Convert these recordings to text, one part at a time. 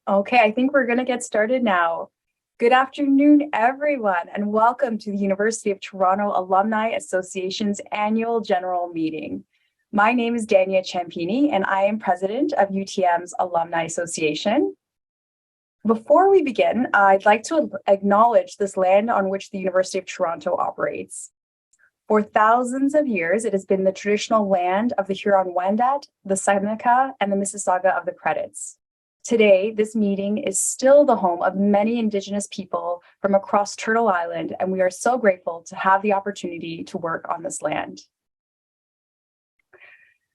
Okay, I think we're going to get started now. Good afternoon, everyone, and welcome to the University of Toronto Alumni Association's annual general meeting. My name is Dania Ciampini, and I am president of UTM's Alumni Association. Before we begin, I'd like to acknowledge this land on which the University of Toronto operates. For thousands of years, it has been the traditional land of the Huron-Wendat, the Seneca, and the Mississauga of the Credits. Today, this meeting is still the home of many Indigenous people from across Turtle Island, and we are so grateful to have the opportunity to work on this land.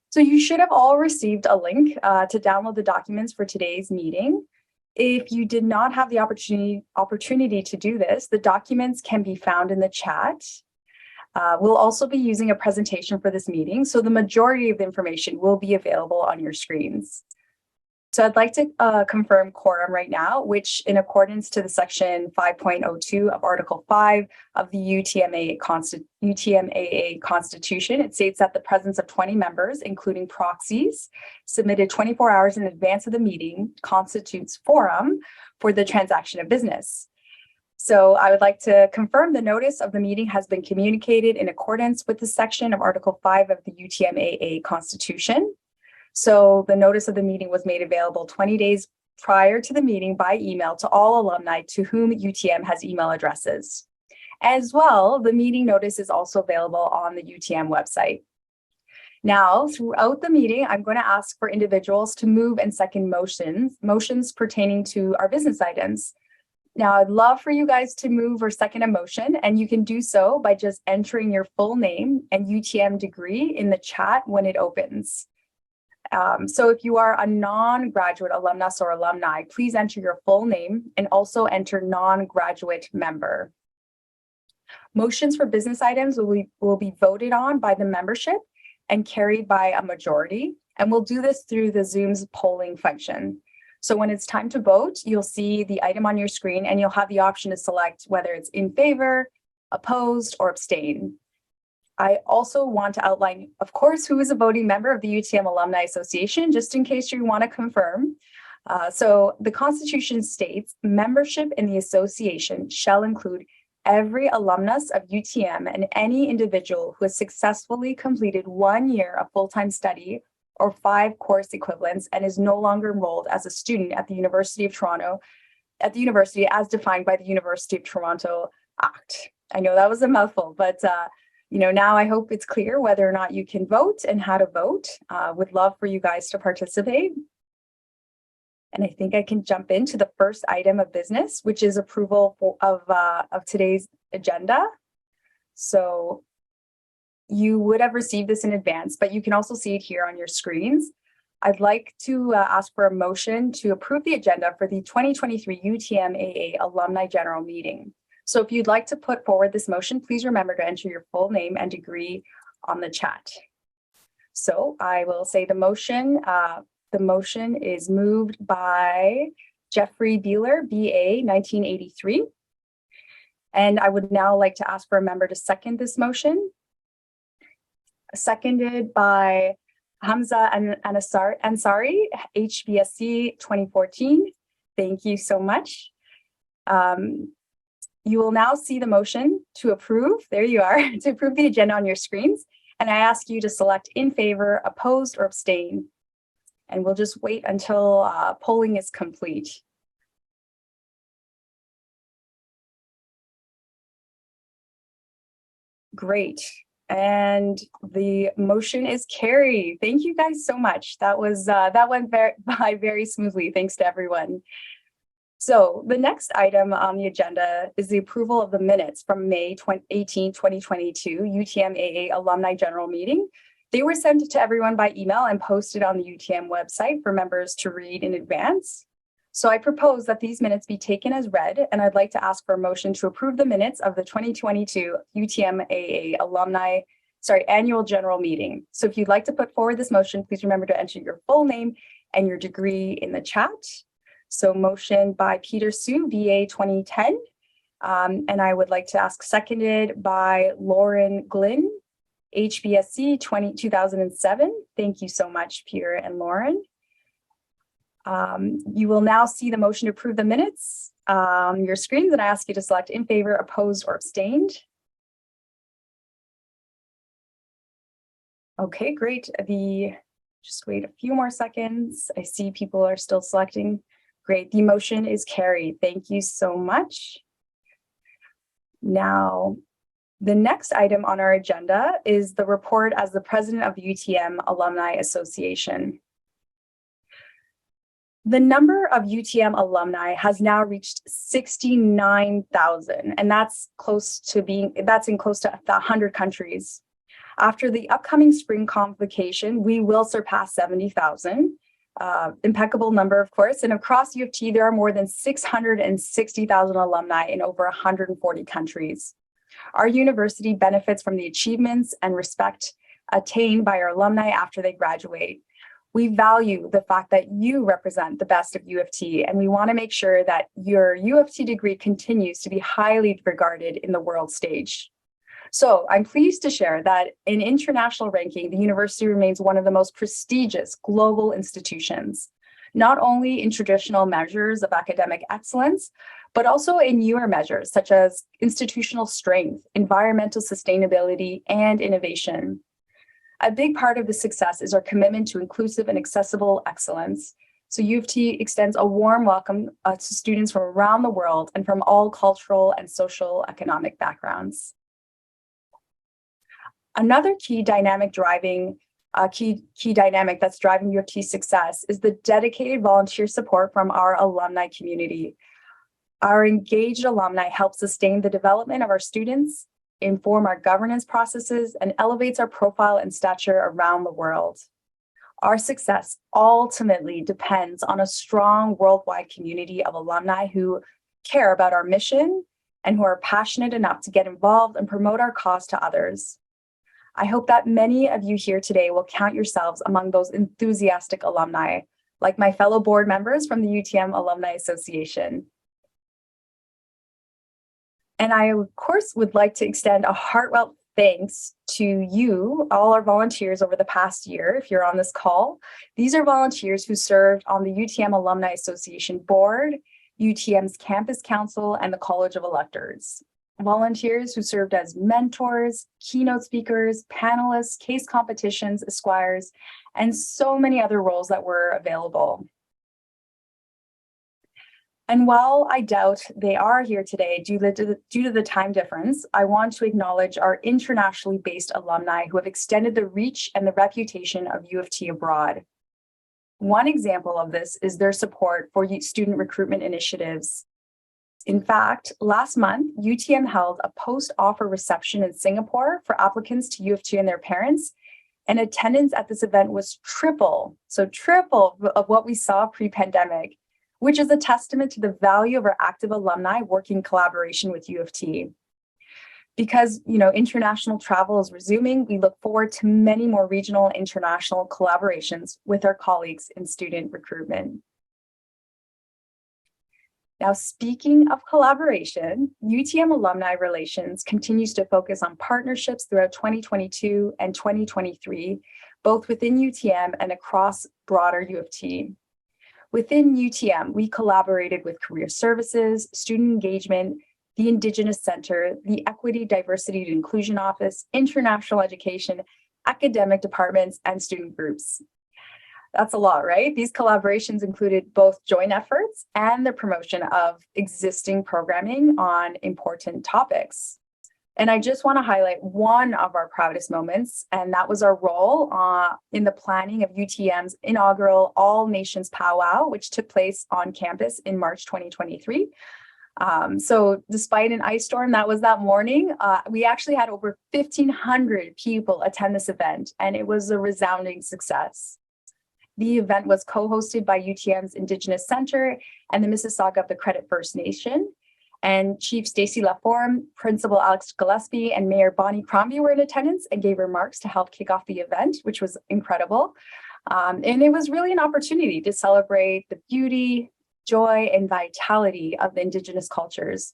So you should have all received a link to download the documents for today's meeting. If you did not have the opportunity to do this, the documents can be found in the chat. We'll also be using a presentation for this meeting, so the majority of the information will be available on your screens. So I'd like to confirm quorum right now, which in accordance to the section 5.02 of Article 5 of the UTMAA Constitution, it states that the presence of 20 members, including proxies, submitted 24 hours in advance of the meeting constitutes quorum for the transaction of business. So I would like to confirm the notice of the meeting has been communicated in accordance with the section of Article 5 of the UTMAA Constitution. So the notice of the meeting was made available 20 days prior to the meeting by email to all alumni to whom UTM has email addresses. As well, the meeting notice is also available on the UTM website. Now, throughout the meeting, I'm going to ask for individuals to move and second motions pertaining to our business items. Now, I'd love for you guys to move or second a motion, and you can do so by just entering your full name and UTM degree in the chat when it opens. So if you are a non-graduate alumnus or alumni, please enter your full name and also enter non-graduate member. Motions for business items will be voted on by the membership and carried by a majority, and we'll do this through the Zoom's polling function. So when it's time to vote, you'll see the item on your screen and you'll have the option to select whether it's in favor, opposed, or abstain. I also want to outline, of course, who is a voting member of the UTM Alumni Association, just in case you want to confirm. So the Constitution states membership in the association shall include every alumnus of UTM and any individual who has successfully completed 1 year of full-time study or 5 course equivalents and is no longer enrolled as a student at the University of Toronto, at the university as defined by the University of Toronto Act. I know that was a mouthful, but now I hope it's clear whether or not you can vote and how to vote. Would love for you guys to participate. And I think I can jump into the first item of business, which is approval of today's agenda. So you would have received this in advance, but you can also see it here on your screens. I'd like to ask for a motion to approve the agenda for the 2023 UTMAA Alumni General Meeting. So if you'd like to put forward this motion, please remember to enter your full name and degree on the chat. So I will say the motion. The motion is moved by Jeffrey Beeler, BA 1983. And I would now like to ask for a member to second this motion. Seconded by Hamza Ansari, HBSC 2014. Thank you so much. You will now see the motion to approve, there you are, to approve the agenda on your screens. And I ask you to select in favor, opposed, or abstain. And we'll just wait until polling is complete. Great. And the motion is carried. Thank you guys so much. That went by very smoothly. Thanks to everyone. So the next item on the agenda is the approval of the minutes from May 18, 2022 UTMAA Alumni General Meeting. They were sent to everyone by email and posted on the UTM website for members to read in advance. So I propose that these minutes be taken as read, and I'd like to ask for a motion to approve the minutes of the 2022 UTMAA Annual General Meeting. So if you'd like to put forward this motion, please remember to enter your full name and your degree in the chat. So motion by Peter Sue, BA 2010. And I would like to ask seconded by Lauren Glynn, HBSC 2007. Thank you so much, Peter and Lauren. You will now see the motion to approve the minutes on your screens, and I ask you to select in favor, opposed, or abstained. Okay, great. Just wait a few more seconds. I see people are still selecting. Great, the motion is carried. Thank you so much. Now, the next item on our agenda is the report as the president of the UTM Alumni Association. The number of UTM alumni has now reached 69,000, and that's in close to 100 countries. After the upcoming spring convocation, we will surpass 70,000. Impeccable number, of course. And across U of T, there are more than 660,000 alumni in over 140 countries. Our university benefits from the achievements and respect attained by our alumni after they graduate. We value the fact that you represent the best of U of T, and we want to make sure that your U of T degree continues to be highly regarded in the world stage. So I'm pleased to share that in international ranking, the university remains one of the most prestigious global institutions, not only in traditional measures of academic excellence, but also in newer measures such as institutional strength, environmental sustainability, and innovation. A big part of the success is our commitment to inclusive and accessible excellence. So U of T extends a warm welcome to students from around the world and from all cultural and social economic backgrounds. Another key dynamic that's driving U of T's success is the dedicated volunteer support from our alumni community. Our engaged alumni help sustain the development of our students, inform our governance processes, and elevates our profile and stature around the world. Our success ultimately depends on a strong worldwide community of alumni who care about our mission and who are passionate enough to get involved and promote our cause to others. I hope that many of you here today will count yourselves among those enthusiastic alumni, like my fellow board members from the UTM Alumni Association. And I, of course, would like to extend a heartfelt thanks to you, all our volunteers over the past year, if you're on this call. These are volunteers who served on the UTM Alumni Association board, UTM's campus council, and the College of Electors. Volunteers who served as mentors, keynote speakers, panelists, case competitions, esquires, and so many other roles that were available. And while I doubt they are here today due to the time difference, I want to acknowledge our internationally based alumni who have extended the reach and the reputation of U of T abroad. One example of this is their support for student recruitment initiatives. In fact, last month, UTM held a post-offer reception in Singapore for applicants to U of T and their parents, and attendance at this event was triple of what we saw pre-pandemic, which is a testament to the value of our active alumni working in collaboration with U of T. Because international travel is resuming, we look forward to many more regional and international collaborations with our colleagues in student recruitment. Now, speaking of collaboration, UTM Alumni Relations continues to focus on partnerships throughout 2022 and 2023, both within UTM and across broader U of T. Within UTM, we collaborated with Career Services, Student Engagement, the Indigenous Center, the Equity, Diversity, and Inclusion Office, International Education, academic departments, and student groups. That's a lot, right? These collaborations included both joint efforts and the promotion of existing programming on important topics. And I just want to highlight one of our proudest moments, and that was our role in the planning of UTM's inaugural All Nations Powwow, which took place on campus in March 2023. So despite an ice storm that was that morning, we actually had over 1,500 people attend this event, and it was a resounding success. The event was co-hosted by UTM's Indigenous Center and the Mississauga of the Credit First Nation. And Chief Stacy Laforme, Principal Alex Gillespie, and Mayor Bonnie Crombie were in attendance and gave remarks to help kick off the event, which was incredible. And it was really an opportunity to celebrate the beauty, joy, and vitality of the Indigenous cultures.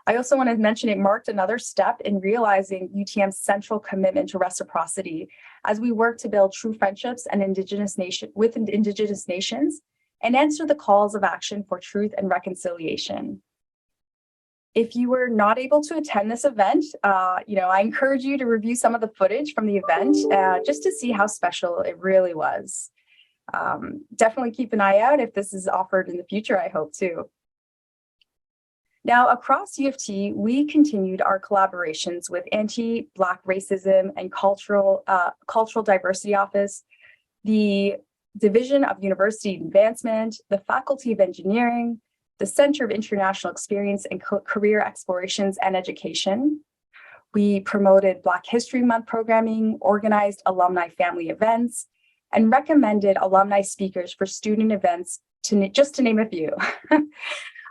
I also want to mention it marked another step in realizing UTM's central commitment to reciprocity as we work to build true friendships and Indigenous nations and answer the calls of action for truth and reconciliation. If you were not able to attend this event, I encourage you to review some of the footage from the event just to see how special it really was. Definitely keep an eye out if this is offered in the future, I hope too. Now, across U of T, we continued our collaborations with Anti-Black Racism and Cultural Diversity Office, the Division of University Advancement, the Faculty of Engineering, the Center of International Experience and Career Explorations and Education. We promoted Black History Month programming, organized alumni family events, and recommended alumni speakers for student events, just to name a few.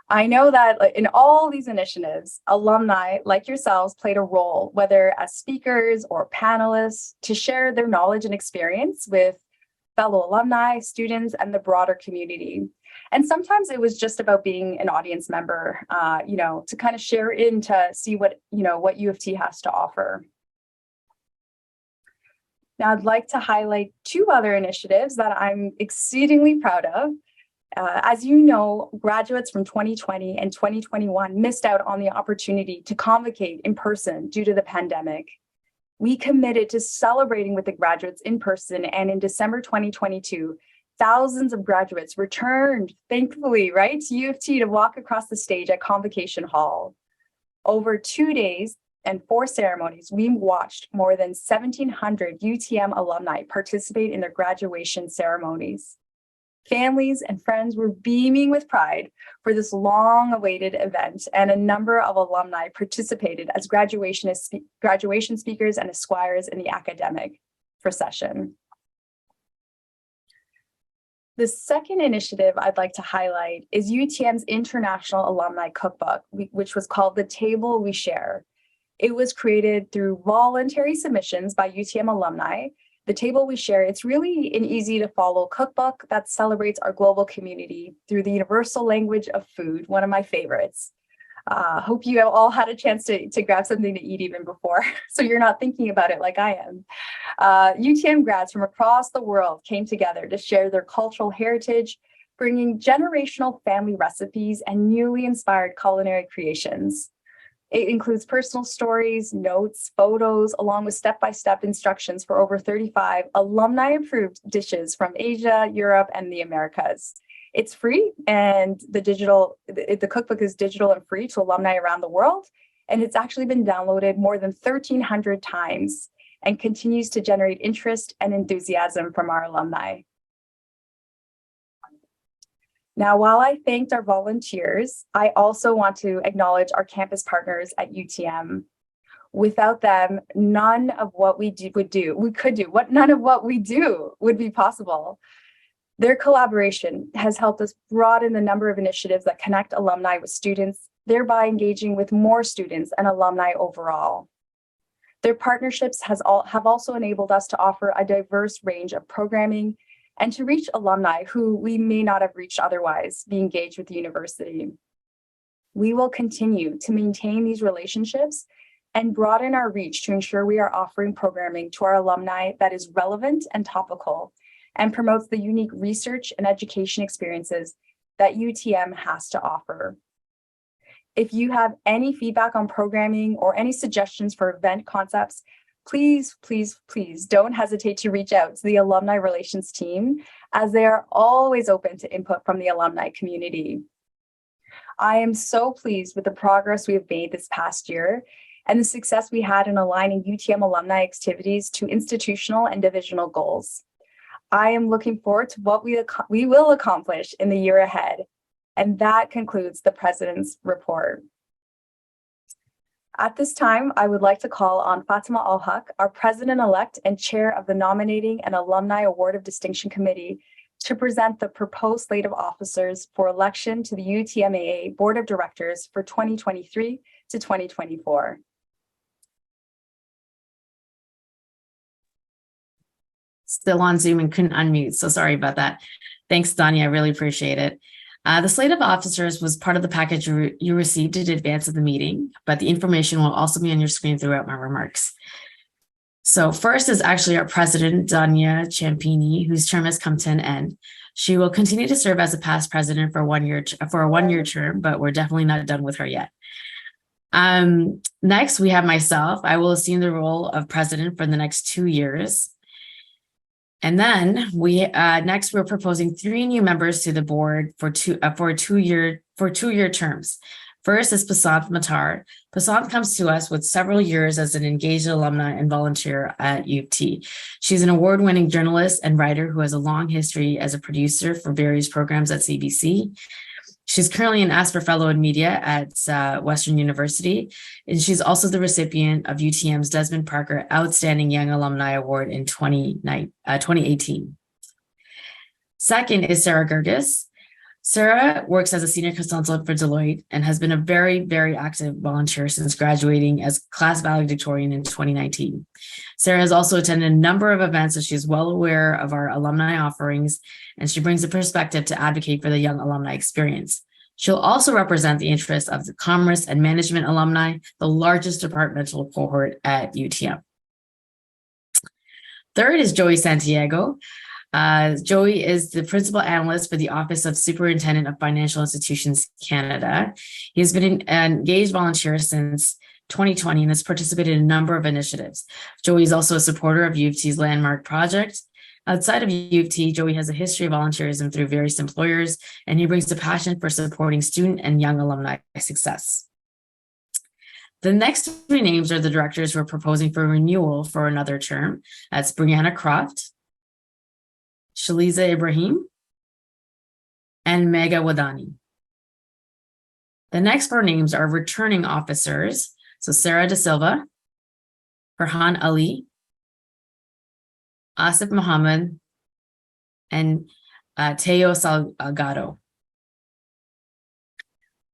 I know that in all these initiatives, alumni like yourselves played a role, whether as speakers or panelists, to share their knowledge and experience with fellow alumni, students, and the broader community. And sometimes it was just about being an audience member, to kind of share in to see what U of T has to offer. Now, I'd like to highlight two other initiatives that I'm exceedingly proud of. As you know, graduates from 2020 and 2021 missed out on the opportunity to convocate in person due to the pandemic. We committed to celebrating with the graduates in person, and in December 2022, thousands of graduates returned, thankfully, to U of T to walk across the stage at Convocation Hall. Over 2 days and 4 ceremonies, we watched more than 1,700 UTM alumni participate in their graduation ceremonies. Families and friends were beaming with pride for this long-awaited event, and a number of alumni participated as graduation speakers and esquires in the academic procession. The second initiative I'd like to highlight is UTM's International Alumni Cookbook, which was called The Table We Share. It was created through voluntary submissions by UTM alumni. The Table We Share, it's really an easy to follow cookbook that celebrates our global community through the universal language of food, one of my favorites. Hope you have all had a chance to grab something to eat even before, so you're not thinking about it like I am. UTM grads from across the world came together to share their cultural heritage, bringing generational family recipes and newly inspired culinary creations. It includes personal stories, notes, photos, along with step-by-step instructions for over 35 alumni-approved dishes from Asia, Europe, and the Americas. It's free, and the cookbook is digital and free to alumni around the world, and it's actually been downloaded more than 1,300 times and continues to generate interest and enthusiasm from our alumni. Now, while I thanked our volunteers, I also want to acknowledge our campus partners at UTM. Without them, none of what we could do would be possible. Their collaboration has helped us broaden the number of initiatives that connect alumni with students, thereby engaging with more students and alumni overall. Their partnerships have also enabled us to offer a diverse range of programming and to reach alumni who we may not have reached otherwise, be engaged with the university. We will continue to maintain these relationships and broaden our reach to ensure we are offering programming to our alumni that is relevant and topical and promotes the unique research and education experiences that UTM has to offer. If you have any feedback on programming or any suggestions for event concepts, please, please, please don't hesitate to reach out to the alumni relations team, as they are always open to input from the alumni community. I am so pleased with the progress we have made this past year and the success we had in aligning UTM alumni activities to institutional and divisional goals. I am looking forward to what we will accomplish in the year ahead. And that concludes the President's report. At this time, I would like to call on Fatima Al-Haq, our President-elect and Chair of the Nominating and Alumni Award of Distinction Committee, to present the proposed slate of officers for election to the UTMAA Board of Directors for 2023 to 2024. Still on Zoom and couldn't unmute, so sorry about that. Thanks, Danya, I really appreciate it. The slate of officers was part of the package you received in advance of the meeting, but the information will also be on your screen throughout my remarks. So first is actually our president, Dania Ciampini, whose term has come to an end. She will continue to serve as a past president for a one-year term, but we're definitely not done with her yet. Next, we have myself. I will assume the role of president for the next 2 years. And then next we're proposing 3 new members to the board for two-year terms. First is Pasanth Matar. Pasanth comes to us with several years as an engaged alumni and volunteer at U of T. She's an award-winning journalist and writer who has a long history as a producer for various programs at CBC. She's currently an Asper Fellow in Media at Western University, and she's also the recipient of UTM's Desmond Parker Outstanding Young Alumni Award in 2018. Second is Sarah Gerges. Sarah works as a senior consultant for Deloitte and has been a very, very active volunteer since graduating as class valedictorian in 2019. Sarah has also attended a number of events, so she's well aware of our alumni offerings, and she brings a perspective to advocate for the young alumni experience. She'll also represent the interests of the Commerce and Management alumni, the largest departmental cohort at UTM. Third is Joey Santiago. Joey is the principal analyst for the Office of Superintendent of Financial Institutions Canada. He has been an engaged volunteer since 2020 and has participated in a number of initiatives. Joey is also a supporter of U of T's landmark project. Outside of U of T, Joey has a history of volunteerism through various employers, and he brings a passion for supporting student and young alumni success. The next 3 names are the directors who are proposing for renewal for another term. That's Brianna Croft, Shaliza Ibrahim, and Mega Wadani. The next 4 names are returning officers. So Sarah De Silva, Farhan Ali, Asif Muhammad, and Teo Salgado.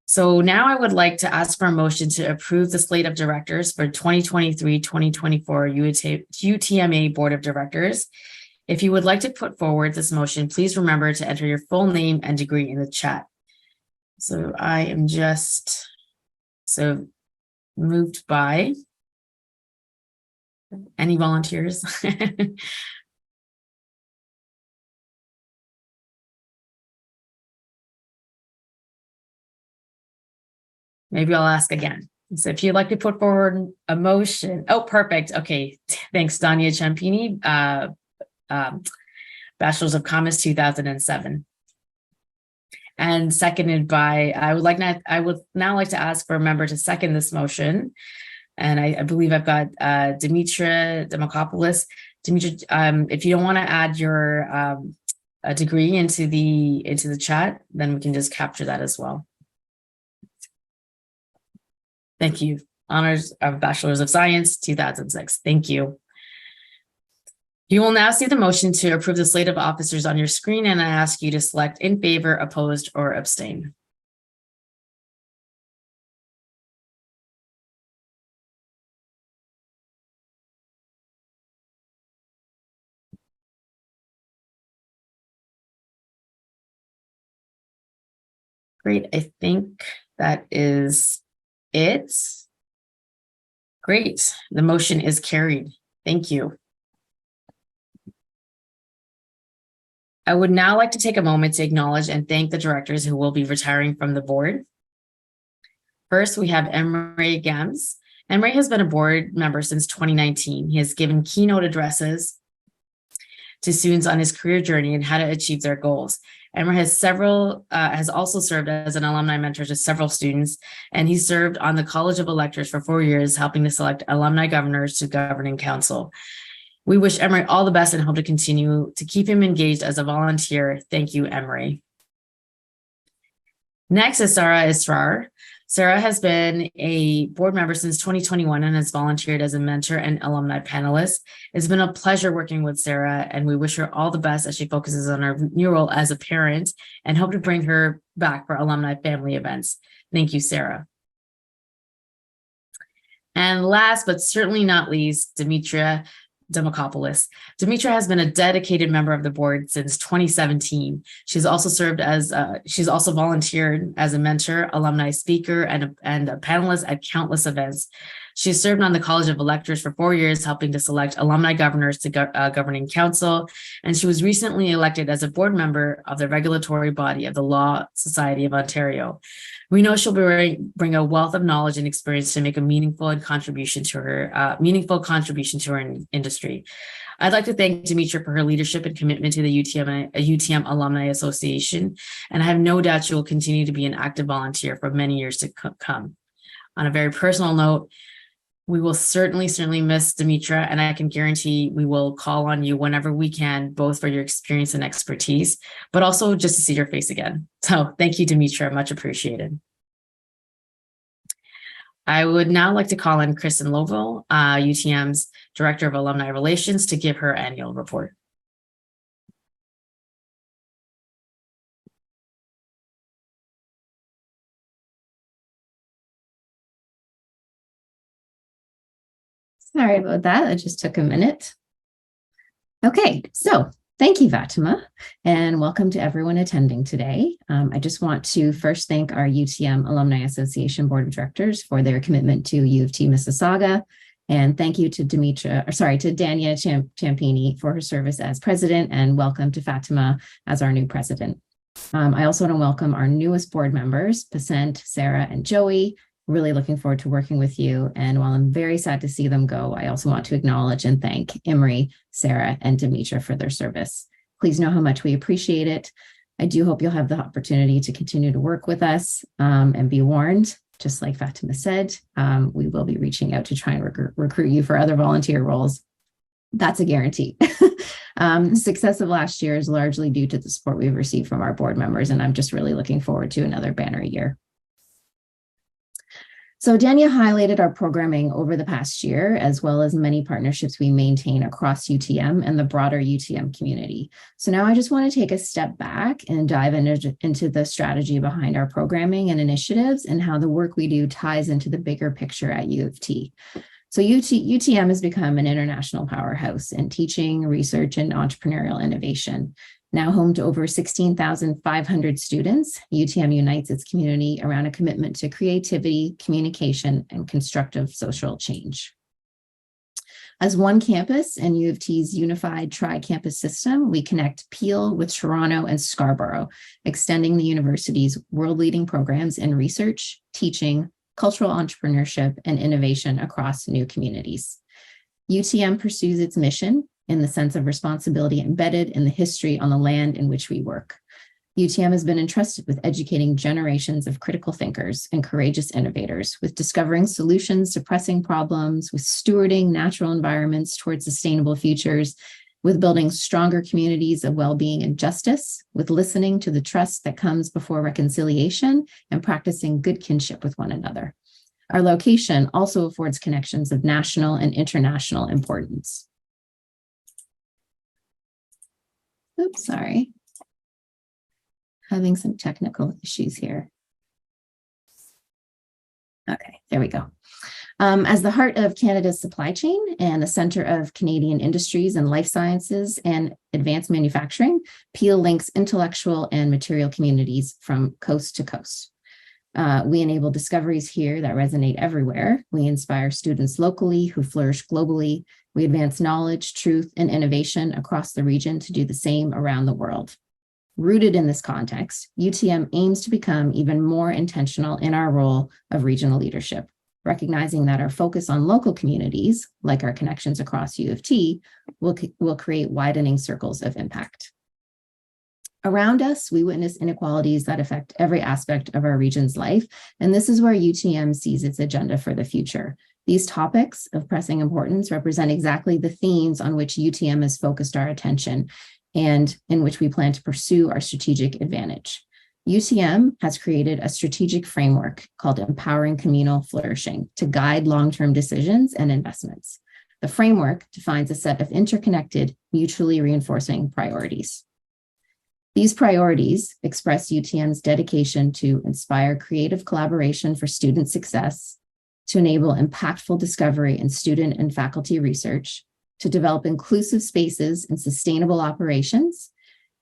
So now I would like to ask for a motion to approve the slate of directors for 2023-2024 UTMA Board of Directors. If you would like to put forward this motion, please remember to enter your full name and degree in the chat. So I am just moved by any volunteers. Maybe I'll ask again. So if you'd like to put forward a motion, oh, perfect. Okay, thanks, Dania Ciampini. Bachelor's of Commerce 2007, and seconded by I would now like to ask for a member to second this motion, and I believe I've got Dimitra Demokopoulos. Dimitra, if you don't want to add your degree into the chat, then we can just capture that as well. Thank you. Honors of Bachelor's of Science 2006. Thank you. You will now see the motion to approve the slate of officers on your screen, and I ask you to select in favor, opposed, or abstain. Great, I think that is it. Great, the motion is carried. Thank you. I would now like to take a moment to acknowledge and thank the directors who will be retiring from the board. First, we have Emery Gams. Emery has been a board member since 2019. He has given keynote addresses to students on his career journey and how to achieve their goals. Emery has also served as an alumni mentor to several students, and he served on the College of Electors for 4 years, helping to select alumni governors to governing council. We wish Emery all the best and hope to continue to keep him engaged as a volunteer. Thank you, Emery. Next is Sarah Israr. Sarah has been a board member since 2021 and has volunteered as a mentor and alumni panelist. It's been a pleasure working with Sarah, and we wish her all the best as she focuses on her new role as a parent and hope to bring her back for alumni family events. Thank you, Sarah. And last but certainly not least, Dimitra Demokopoulos. Dimitra has been a dedicated member of the board since 2017. She's also volunteered as a mentor, alumni speaker, and a panelist at countless events. She served on the College of Electors for 4 years, helping to select alumni governors to governing council. And she was recently elected as a board member of the regulatory body of the Law Society of Ontario. We know she'll bring a wealth of knowledge and experience to make a meaningful contribution to her industry. I'd like to thank Dimitra for her leadership and commitment to the UTM Alumni Association, and I have no doubt she will continue to be an active volunteer for many years to come. On a very personal note, we will certainly miss Dimitra, and I can guarantee we will call on you whenever we can, both for your experience and expertise, but also just to see your face again. So thank you, Dimitra, much appreciated. I would now like to call in Kristen Lovell, UTM's Director of Alumni Relations, to give her annual report. Sorry about that. It just took a minute. Okay, so thank you, Fatima, and welcome to everyone attending today. I just want to first thank our UTM Alumni Association Board of Directors for their commitment to U of T Mississauga, and thank you to Dania Ciampini for her service as president, and welcome to Fatima as our new president. I also want to welcome our newest board members, Pasent, Sarah, and Joey. Really looking forward to working with you. And while I'm very sad to see them go, I also want to acknowledge and thank Imri, Sarah, and Dimitra for their service. Please know how much we appreciate it. I do hope you'll have the opportunity to continue to work with us, and be warned, just like Fatima said, we will be reaching out to try and recruit you for other volunteer roles. That's a guarantee. Success of last year is largely due to the support we've received from our board members, and I'm just really looking forward to another banner year. So Dania highlighted our programming over the past year, as well as many partnerships we maintain across UTM and the broader UTM community. So now I just want to take a step back and dive into the strategy behind our programming and initiatives and how the work we do ties into the bigger picture at U of T. So UTM has become an international powerhouse in teaching, research, and entrepreneurial innovation. Now home to over 16,500 students, UTM unites its community around a commitment to creativity, communication, and constructive social change. As one campus in U of T's unified tri-campus system, we connect Peel with Toronto and Scarborough, extending the university's world-leading programs in research, teaching, cultural entrepreneurship, and innovation across new communities. UTM pursues its mission in the sense of responsibility embedded in the history on the land in which we work. UTM has been entrusted with educating generations of critical thinkers and courageous innovators, with discovering solutions to pressing problems, with stewarding natural environments towards sustainable futures, with building stronger communities of well-being and justice, with listening to the trust that comes before reconciliation, and practicing good kinship with one another. Our location also affords connections of national and international importance. Oops, sorry. Having some technical issues here. Okay, there we go. As the heart of Canada's supply chain and the center of Canadian industries and life sciences and advanced manufacturing, Peel links intellectual and material communities from coast to coast. We enable discoveries here that resonate everywhere. We inspire students locally who flourish globally. We advance knowledge, truth, and innovation across the region to do the same around the world. Rooted in this context, UTM aims to become even more intentional in our role of regional leadership, recognizing that our focus on local communities, like our connections across U of T, will create widening circles of impact. Around us, we witness inequalities that affect every aspect of our region's life, and this is where UTM sees its agenda for the future. These topics of pressing importance represent exactly the themes on which UTM has focused our attention and in which we plan to pursue our strategic advantage. UTM has created a strategic framework called Empowering Communal Flourishing to guide long-term decisions and investments. The framework defines a set of interconnected, mutually reinforcing priorities. These priorities express UTM's dedication to inspire creative collaboration for student success, to enable impactful discovery in student and faculty research, to develop inclusive spaces and sustainable operations,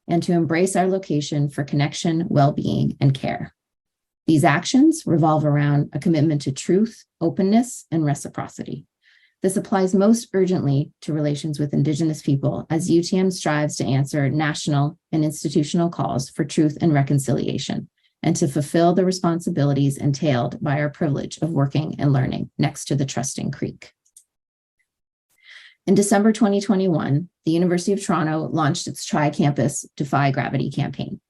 and to embrace our location for connection, well-being, and care. These actions revolve around a commitment to truth, openness, and reciprocity. This applies most urgently to relations with Indigenous people as UTM strives to answer national and institutional calls for truth and reconciliation, and to fulfill the responsibilities entailed by our privilege of working and learning next to the trusting creek. In December 2021, the University of Toronto launched its Tri-Campus Defy Gravity campaign.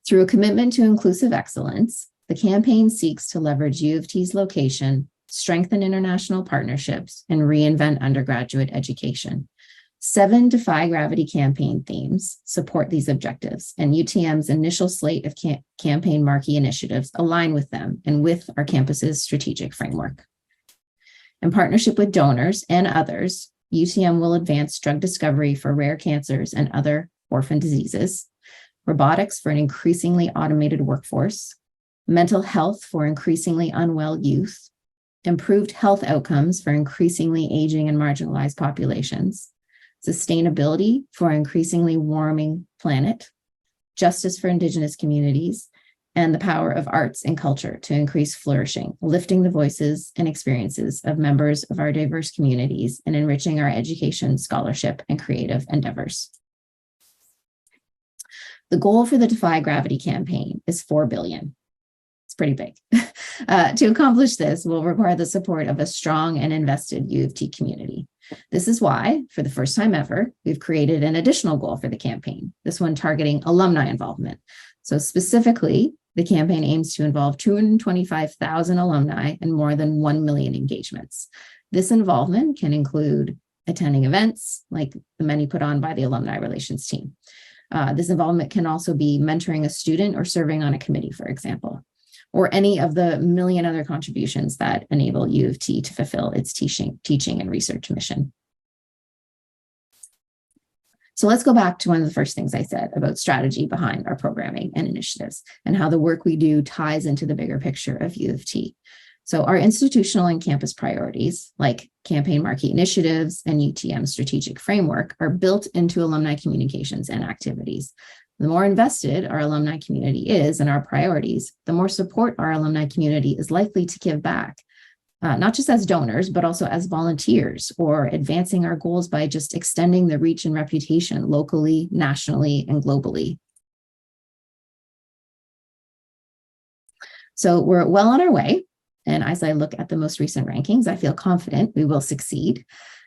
Through a commitment to inclusive excellence, the campaign seeks to leverage U of T's location, strengthen international partnerships, and reinvent undergraduate education. 7 Defy Gravity campaign themes support these objectives, and UTM's initial slate of campaign marquee initiatives align with them and with our campus's strategic framework. In partnership with donors and others, UTM will advance drug discovery for rare cancers and other orphan diseases, robotics for an increasingly automated workforce, mental health for increasingly unwell youth, improved health outcomes for increasingly aging and marginalized populations, sustainability for an increasingly warming planet, justice for Indigenous communities, and the power of arts and culture to increase flourishing, lifting the voices and experiences of members of our diverse communities and enriching our education, scholarship, and creative endeavors. The goal for the Defy Gravity campaign is $4 billion. It's pretty big. To accomplish this, we'll require the support of a strong and invested U of T community. This is why, for the first time ever, we've created an additional goal for the campaign, this one targeting alumni involvement. So specifically, the campaign aims to involve 225,000 alumni and more than 1 million engagements. This involvement can include attending events like the many put on by the alumni relations team. This involvement can also be mentoring a student or serving on a committee, for example, or any of the million other contributions that enable U of T to fulfill its teaching and research mission. So let's go back to one of the first things I said about strategy behind our programming and initiatives and how the work we do ties into the bigger picture of U of T. So our institutional and campus priorities, like campaign marquee initiatives and UTM strategic framework, are built into alumni communications and activities. The more invested our alumni community is in our priorities, the more support our alumni community is likely to give back, not just as donors, but also as volunteers or advancing our goals by just extending the reach and reputation locally, nationally, and globally. So we're well on our way. And as I look at the most recent rankings, I feel confident we will succeed.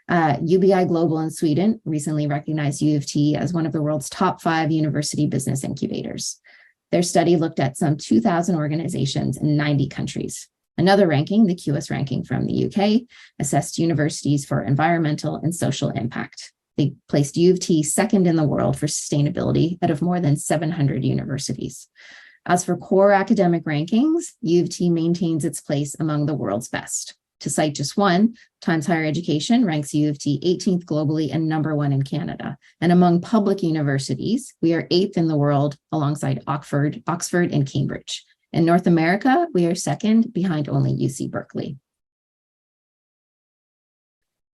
UBI Global in Sweden recently recognized U of T as one of the world's top 5 university business incubators. Their study looked at some 2,000 organizations in 90 countries. Another ranking, the QS ranking from the UK, assessed universities for environmental and social impact. They placed U of T second in the world for sustainability out of more than 700 universities. As for core academic rankings, U of T maintains its place among the world's best. To cite just one, Times Higher Education ranks U of T 18th globally and #1 in Canada. And among public universities, we are 8th in the world alongside Oxford and Cambridge. In North America, we are second behind only UC Berkeley.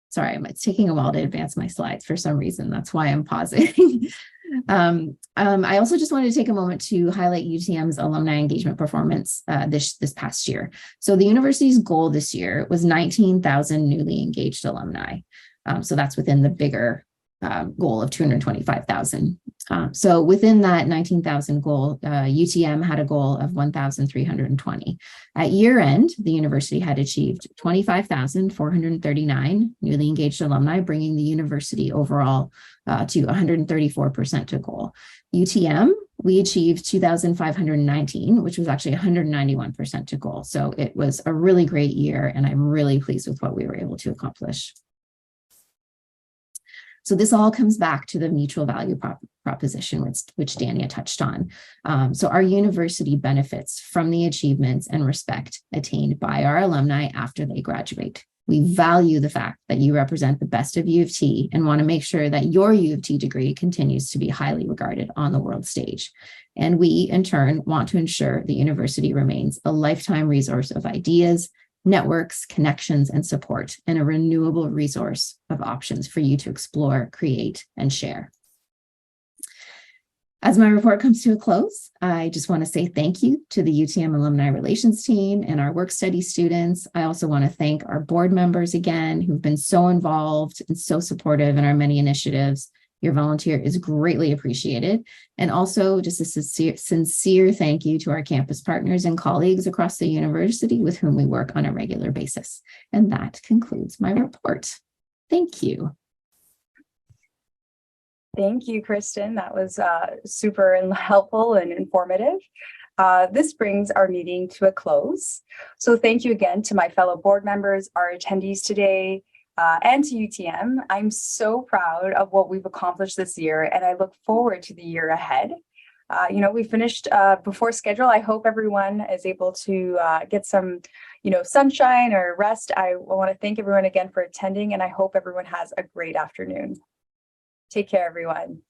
Sorry, it's taking a while to advance my slides for some reason. That's why I'm pausing. I also just wanted to take a moment to highlight UTM's alumni engagement performance this past year. So the university's goal this year was 19,000 newly engaged alumni. So that's within the bigger goal of 225,000. So within that 19,000 goal, UTM had a goal of 1,320. At year end, the university had achieved 25,439 newly engaged alumni, bringing the university overall to 134% to goal. UTM, we achieved 2,519, which was actually 191% to goal. So it was a really great year, and I'm really pleased with what we were able to accomplish. So this all comes back to the mutual value proposition, which Dania touched on. So our university benefits from the achievements and respect attained by our alumni after they graduate. We value the fact that you represent the best of U of T and want to make sure that your U of T degree continues to be highly regarded on the world stage. And we, in turn, want to ensure the university remains a lifetime resource of ideas, networks, connections, and support, and a renewable resource of options for you to explore, create, and share. As my report comes to a close, I just want to say thank you to the UTM Alumni Relations team and our work study students. I also want to thank our board members again, who've been so involved and so supportive in our many initiatives. Your volunteer is greatly appreciated. And also just a sincere thank you to our campus partners and colleagues across the university with whom we work on a regular basis. And that concludes my report. Thank you. Thank you, Kristen. That was super helpful and informative. This brings our meeting to a close. So thank you again to my fellow board members, our attendees today, and to UTM. I'm so proud of what we've accomplished this year, and I look forward to the year ahead. We finished before schedule. I hope everyone is able to get some, sunshine or rest. I want to thank everyone again for attending, and I hope everyone has a great afternoon. Take care, everyone.